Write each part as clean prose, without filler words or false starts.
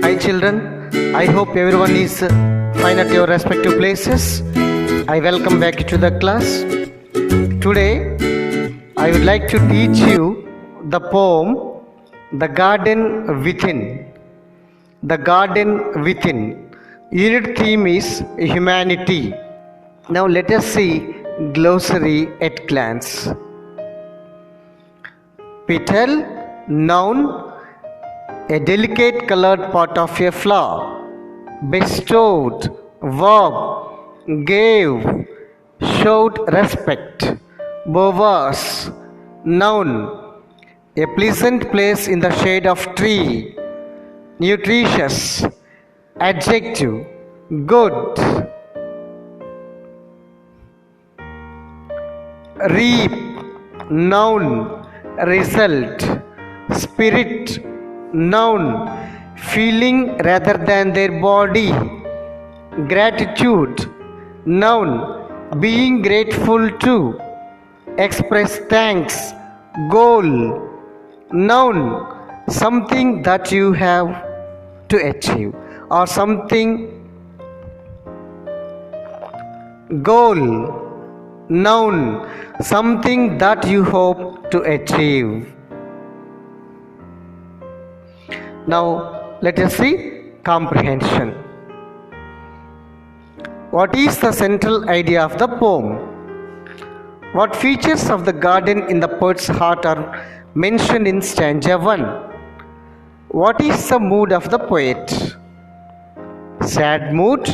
Hi children, I hope everyone is fine at your respective places. I welcome back to the class. Today I would like to teach you the poem The Garden Within. The Garden Within. Unit theme is humanity. Now let us see glossary at glance. Petal, noun, a delicate colored part of a flower. Bestowed, verb, gave, showed respect. Bovas, noun, a pleasant place in the shade of tree. Nutritious, adjective, good. Reap, noun, result. Spirit, noun, feeling rather than their body. Gratitude, noun, being grateful to. Express thanks. Goal, noun, something that you have to achieve or something. Goal, noun, something that you hope to achieve. Now let us see comprehension. What is the central idea of the poem? What features of the garden in the poet's heart are mentioned in stanza 1? What is the mood of the poet? Sad mood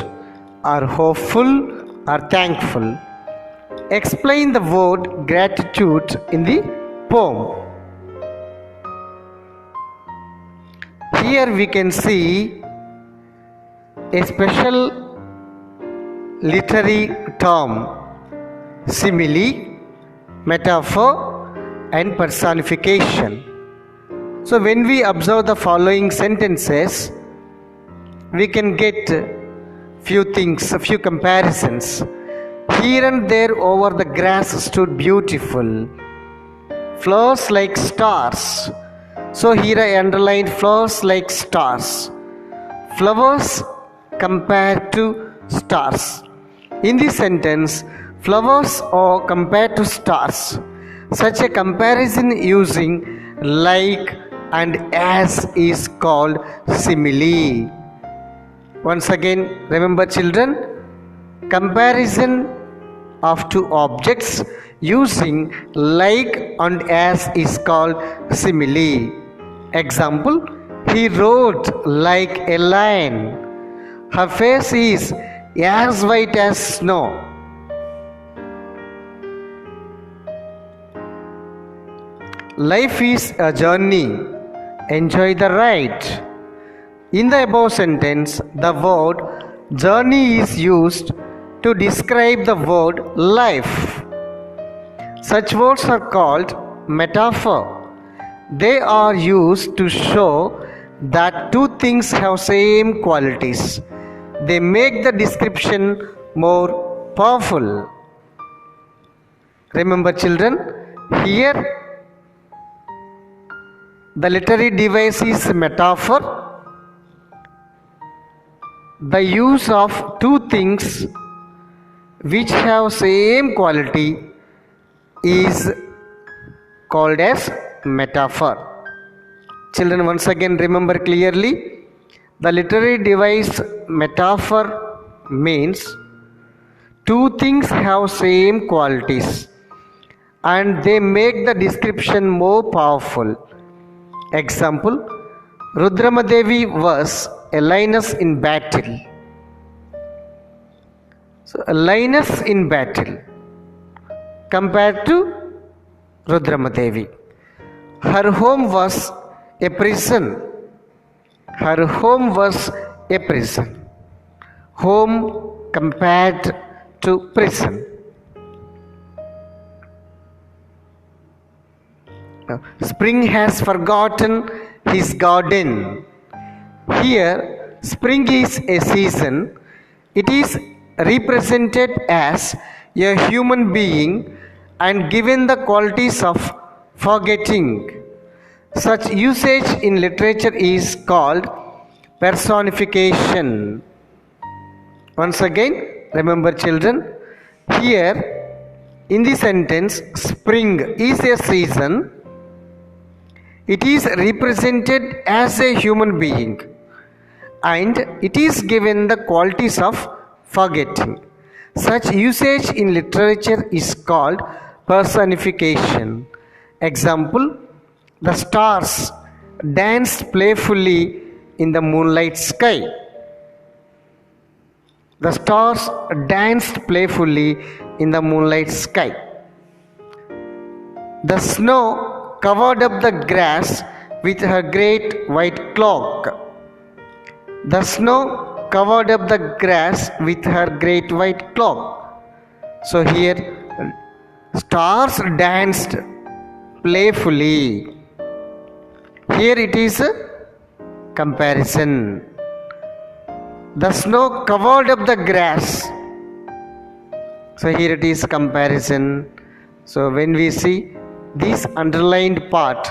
or hopeful or thankful? Explain the word gratitude in the poem. Here we can see a special literary term, simile, metaphor and personification. So when we observe the following sentences, we can get few things, a few comparisons. Here and there over the grass stood beautiful flowers like stars. So here I underlined flowers like stars. Flowers compared to stars. In this sentence, flowers are compared to stars. Such a comparison using like and as is called simile. Once again, remember children, comparison of two objects using like and as is called simile. Example, he rode like a lion. Her face is as white as snow. Life is a journey. Enjoy the ride. In the above sentence, the word journey is used to describe the word life. Such words are called metaphor. They are used to show that two things have same qualities. They make the description more powerful. Remember children, here the literary device is metaphor. The use of two things which have same quality is called as metaphor. Children, once again remember clearly, the literary device metaphor means two things have same qualities and they make the description more powerful. Example, Rudramadevi was a lioness in battle. So a lioness in battle compared to Rudramadevi. Her home was a prison. Her home was a prison. Home compared to prison. Spring has forgotten his garden. Here, spring is a season. It is represented as a human being and given the qualities of forgetting. Such usage in literature is called Personification. Once again, remember children, here in the sentence, spring is a season. It is represented as a human being and it is given the qualities of forgetting. Such usage in literature is called personification. Example, the stars danced playfully in the moonlight sky. The stars danced playfully in the moonlight sky. The snow covered up the grass with her great white cloak. The snow covered up the grass with her great white cloak. So here, stars danced playfully. Here it is a comparison. The snow covered up the grass. So here it is comparison. So when we see this underlined part,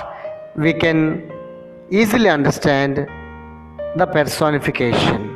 we can easily understand the personification.